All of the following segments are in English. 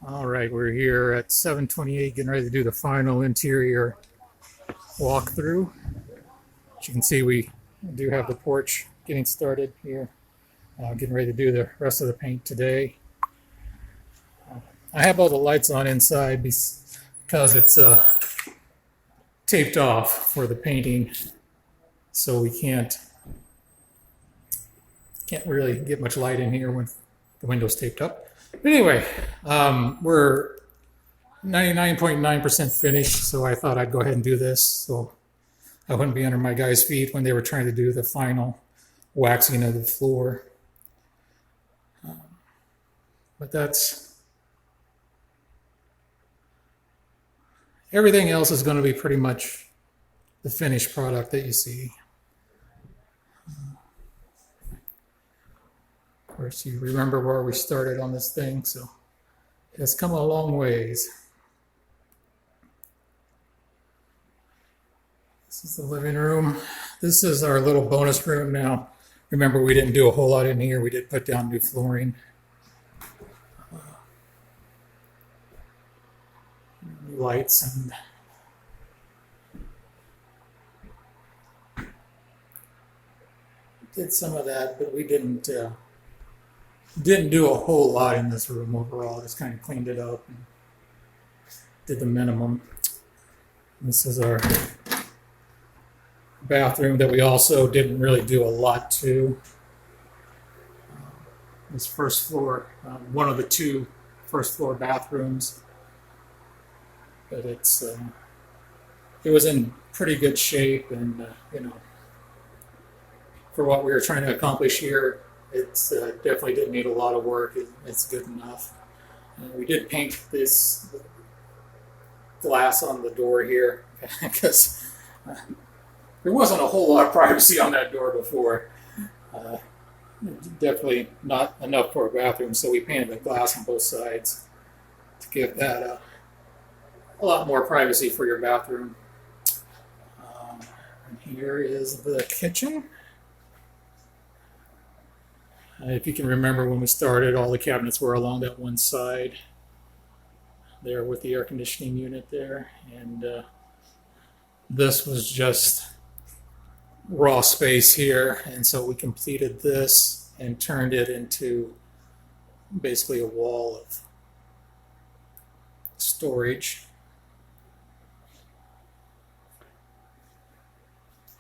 All right, we're here at 7:28, getting ready to do the final interior walkthrough. As you can see, we do have the porch getting started here. Getting ready to do the rest of the paint today. I have all the lights on inside because it's taped off for the painting, so we can't really get much light in here when the window's taped up. But anyway, we're 99.9% finished, so I thought I'd go ahead and do this so I wouldn't be under my guys' feet when they were trying to do the final waxing of the floor. But everything else is going to be pretty much the finished product that you see. Of course, you remember where we started on this thing, so it's come a long ways. This is the living room. This is our little bonus room now. Remember, we didn't do a whole lot in here. We did put down new flooring. New lights and did some of that, but we didn't do a whole lot in this room overall. Just kind of cleaned it up and did the minimum. This is our bathroom that we also didn't really do a lot to. This first floor, one of the two first floor bathrooms, but it was in pretty good shape, and for what we were trying to accomplish here, it's definitely didn't need a lot of work. It's good enough. We did paint this glass on the door here because there wasn't a whole lot of privacy on that door before. Definitely not enough for a bathroom, so we painted the glass on both sides to give that a lot more privacy for your bathroom. And here is the kitchen. If you can remember when we started, all the cabinets were along that one side there with the air conditioning unit there, and this was just raw space here, and so we completed this and turned it into basically a wall of storage.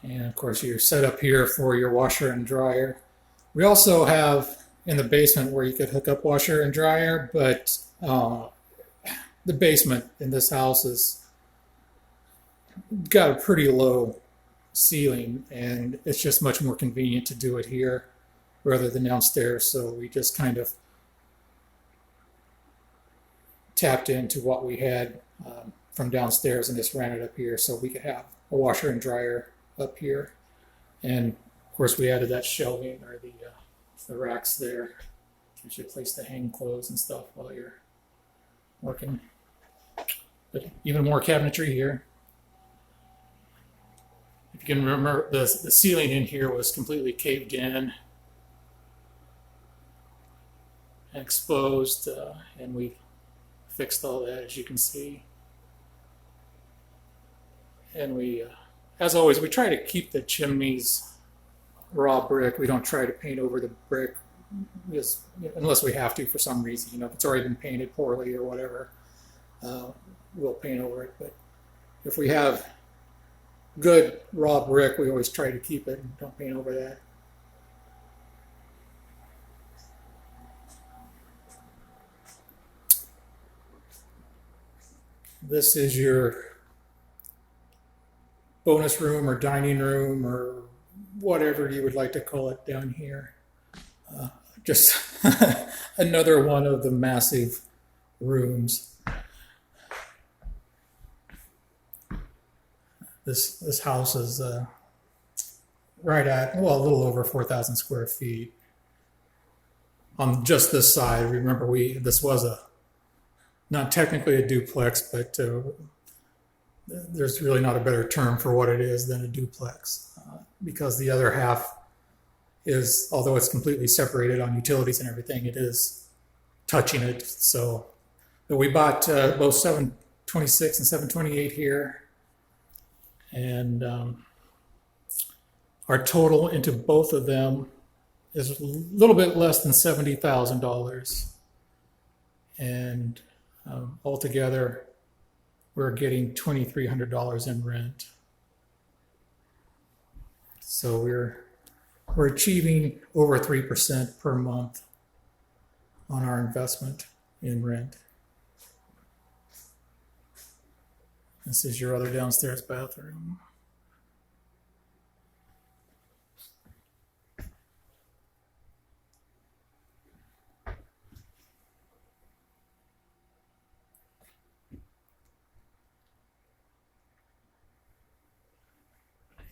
And of course, you're set up here for your washer and dryer. We also have in the basement where you could hook up washer and dryer, but the basement in this house has got a pretty low ceiling, and it's just much more convenient to do it here rather than downstairs. So we just kind of tapped into what we had from downstairs and just ran it up here so we could have a washer and dryer up here. And of course, we added that shelving or the racks there. Gives you a place to hang clothes and stuff while you're working. But even more cabinetry here. If you can remember, the ceiling in here was completely caved in and exposed, and we fixed all that, as you can see. And we, as always, we try to keep the chimneys raw brick. We don't try to paint over the brick just, unless we have to for some reason. If it's already been painted poorly or whatever, we'll paint over it. But if we have good raw brick, we always try to keep it and don't paint over that. This is your bonus room or dining room or whatever you would like to call it down here. Just another one of the massive rooms. This house is right at, a little over 4,000 square feet on just this side. Remember, this was not technically a duplex, but there's really not a better term for what it is than a duplex, because the other half is, although it's completely separated on utilities and everything, it is touching it. So But we bought both 726 and 728 here, and our total into both of them is a little bit less than $70,000, and altogether we're getting $2,300 in rent. So we're achieving over 3% per month on our investment in rent. This is your other downstairs bathroom.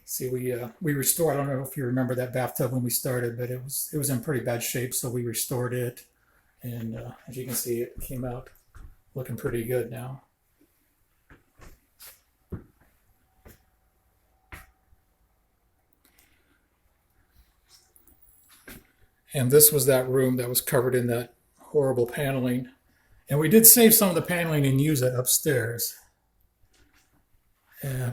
See, we restored. I don't know if you remember that bathtub when we started, but it was in pretty bad shape, so we restored it, and as you can see, it came out looking pretty good now. And this was that room that was covered in that horrible paneling, and we did save some of the paneling and use it upstairs.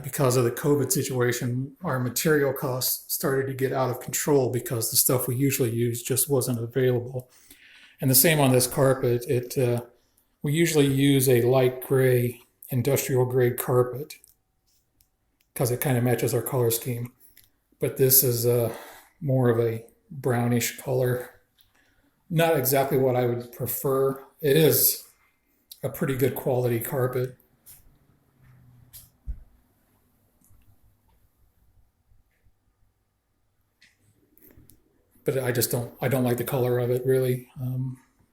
Because of the COVID situation, our material costs started to get out of control because the stuff we usually use just wasn't available. And the same on this carpet. We usually use a light gray, industrial grade carpet because it kind of matches our color scheme. But this is more of a brownish color. Not exactly what I would prefer. It is a pretty good quality carpet. But I don't like the color of it really.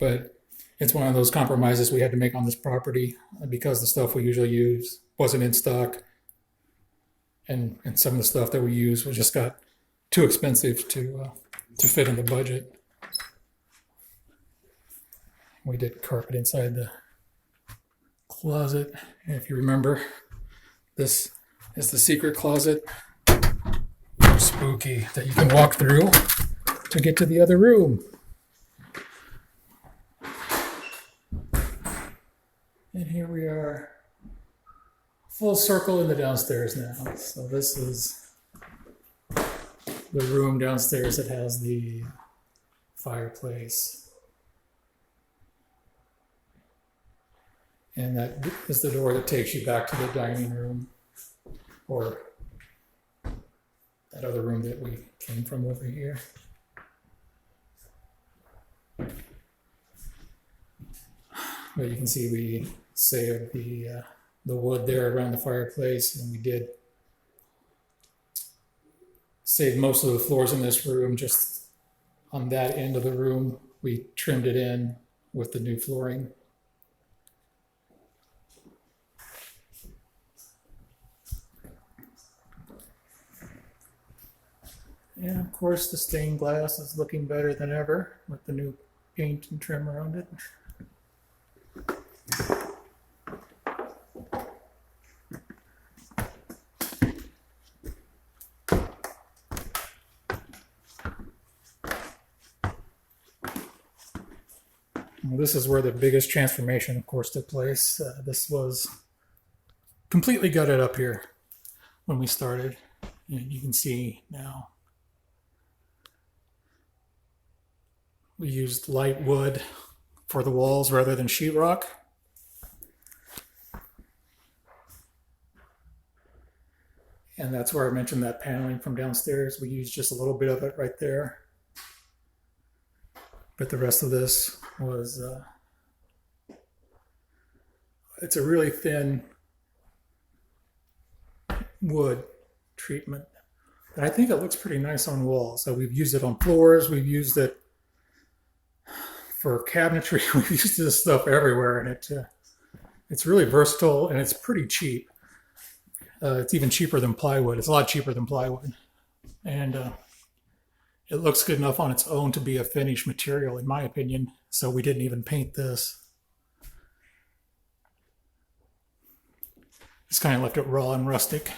But it's one of those compromises we had to make on this property because the stuff we usually use wasn't in stock, and some of the stuff that we use was just got too expensive to fit in the budget. We did carpet inside the closet. And if you remember, this is the secret closet. Spooky that you can walk through to get to the other room. And here we are, full circle in the downstairs now. So this is the room downstairs that has the fireplace. And that is the door that takes you back to the dining room, or that other room that we came from over here. But you can see we saved the wood there around the fireplace, and we did save most of the floors in this room. Just on that end of the room, we trimmed it in with the new flooring. And of course, the stained glass is looking better than ever with the new paint and trim around it. Well, this is where the biggest transformation, of course, took place. This was completely gutted up here when we started, and you can see now. We used light wood for the walls rather than sheetrock. And that's where I mentioned that paneling from downstairs. We used just a little bit of it right there. But the rest of this was, it's a really thin wood treatment. But I think it looks pretty nice on walls. So we've used it on floors, we've used it for cabinetry, we've used this stuff everywhere, and it's really versatile, and it's pretty cheap. It's even cheaper than plywood. It's a lot cheaper than plywood. And it looks good enough on its own to be a finished material, in my opinion. So we didn't even paint this. Just kind of left it raw and rustic.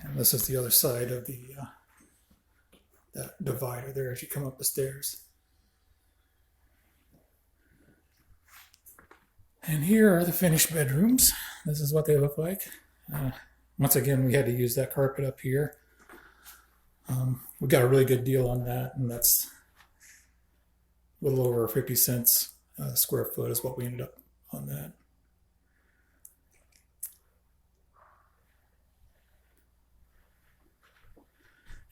And this is the other side of the that divider there as you come up the stairs. And here are the finished bedrooms. This is what they look like. Once again, we had to use that carpet up here. We got a really good deal on that, and that's a little over 50 cents a square foot is what we ended up on that.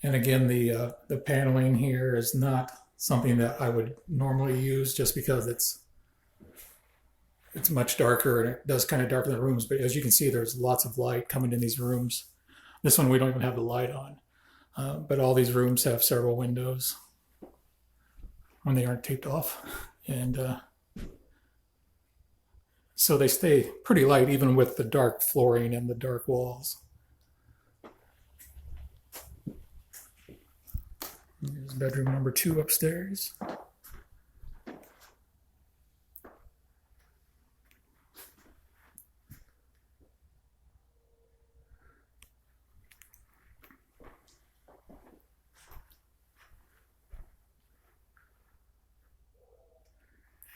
And again, the paneling here is not something that I would normally use just because it's much darker and it does kind of darken the rooms. But as you can see, there's lots of light coming in these rooms. This one we don't even have the light on. But all these rooms have several windows when they aren't taped off. And so they stay pretty light even with the dark flooring and the dark walls. Here's bedroom number 2 upstairs.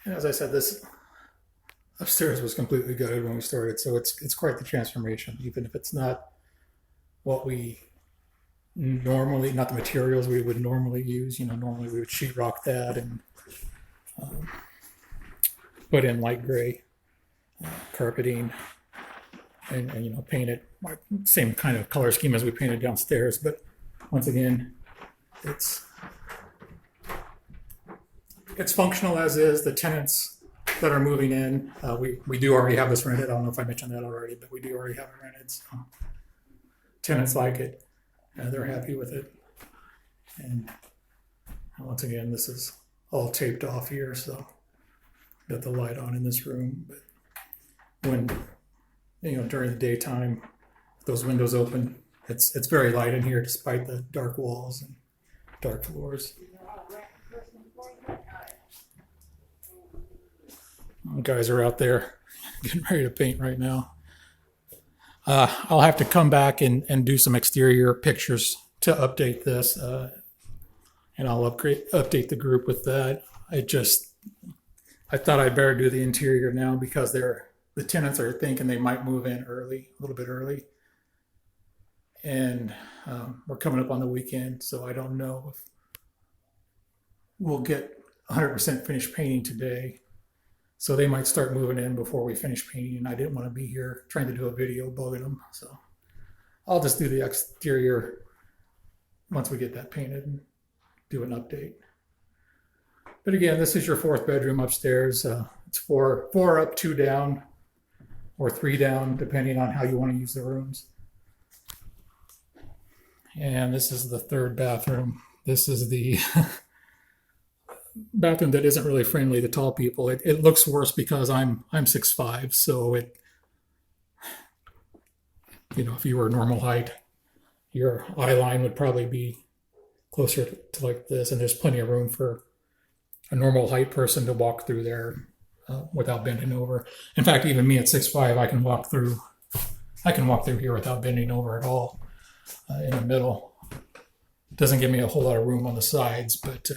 As I said, this upstairs was completely gutted when we started, so it's quite the transformation, even if it's not what we normally, not the materials we would normally use. Normally we would sheetrock that and put in light gray carpeting and paint it same kind of color scheme as we painted downstairs. But once again, it's functional as is. The tenants that are moving in, we do already have this rented. I don't know if I mentioned that already, but we do already have it rented. So tenants like it. They're happy with it. And once again, this is all taped off here, so got the light on in this room. But when during the daytime, those windows open, it's very light in here despite the dark walls and dark floors. Guys are out there getting ready to paint right now. I'll have to come back and do some exterior pictures to update this, and I'll update the group with that. I thought I'd better do the interior now because the tenants are thinking they might move in early, a little bit early, and we're coming up on the weekend, so I don't know if we'll get 100% finished painting today. So they might start moving in before we finish painting, and I didn't want to be here trying to do a video bugging them. So I'll just do the exterior once we get that painted and do an update. But again, this is your 4th bedroom upstairs. It's four up, 2 down, or 3 down, depending on how you want to use the rooms. And this is the 3rd bathroom. This is the bathroom that isn't really friendly to tall people. It looks worse because I'm 6'5", so if you were normal height, your eye line would probably be closer to like this, and there's plenty of room for a normal height person to walk through there without bending over. In fact, even me at 6'5", I can walk through here without bending over at all in the middle. It doesn't give me a whole lot of room on the sides, but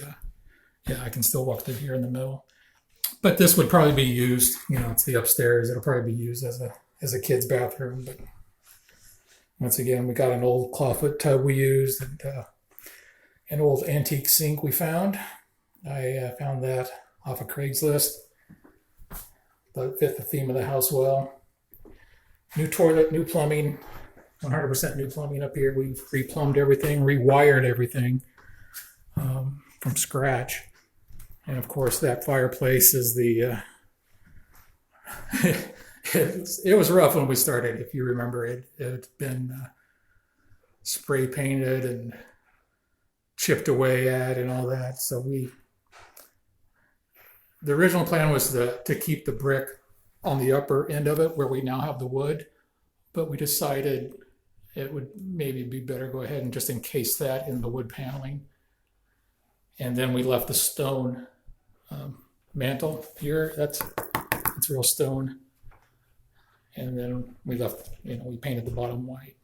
yeah, I can still walk through here in the middle. But this would probably be used, it's the upstairs. It'll probably be used as a kid's bathroom. But once again, we got an old clawfoot tub we used and an old antique sink we found. I found that off of Craigslist. But it fit the theme of the house well. New toilet, new plumbing, 100% new plumbing up here. We've replumbed everything, rewired everything from scratch. And of course, that fireplace is it was rough when we started. If you remember, it had been spray painted and chipped away at and all that. So the original plan was to keep the brick on the upper end of it where we now have the wood, but we decided it would maybe be better go ahead and just encase that in the wood paneling. And then we left the stone mantle here. That's real stone. And then we left, we painted the bottom white.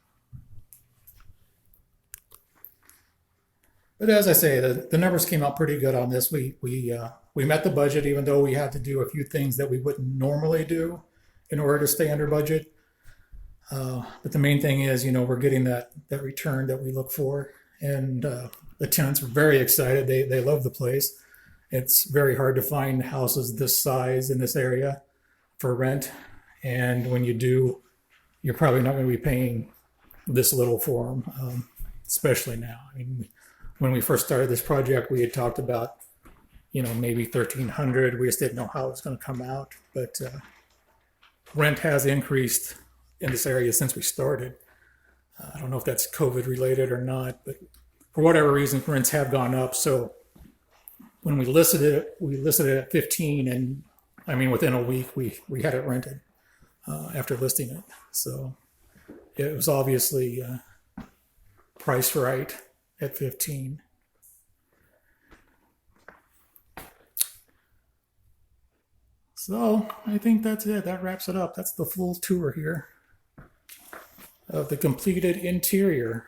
But as I say, the numbers came out pretty good on this. We met the budget, even though we had to do a few things that we wouldn't normally do in order to stay under budget. But the main thing is, we're getting that return that we look for, and the tenants are very excited. They love the place. It's very hard to find houses this size in this area for rent, and when you do, you're probably not going to be paying this little for them, especially now. I mean, when we first started this project, we had talked about, maybe 1,300. We just didn't know how it was going to come out, but rent has increased in this area since we started. I don't know if that's COVID related or not, but for whatever reason, rents have gone up. So when we listed it at 15, and I mean within a week we had it rented after listing it. So it was obviously priced right at 15. So I think that's it. That wraps it up. That's the full tour here of the completed interior.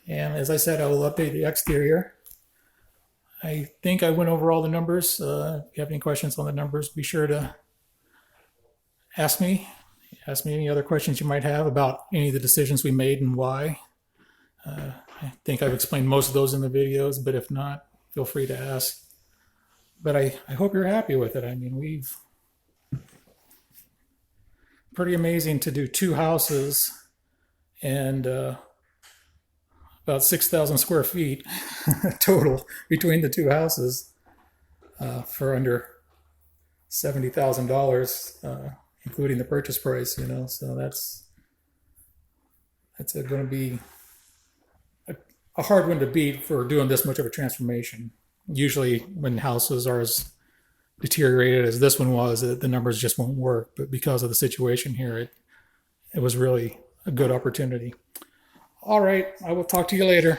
And as I said, I will update the exterior. I think I went over all the numbers. If you have any questions on the numbers, be sure to ask me. Ask me any other questions you might have about any of the decisions we made and why. I think I've explained most of those in the videos, but if not, feel free to ask. But I hope you're happy with it. I mean, pretty amazing to do 2 houses and about 6,000 square feet total between the 2 houses for under $70,000, including the purchase price. So that's going to be a hard one to beat for doing this much of a transformation. Usually, when houses are as deteriorated as this one was, the numbers just won't work. But because of the situation here, it was really a good opportunity. All right, I will talk to you later.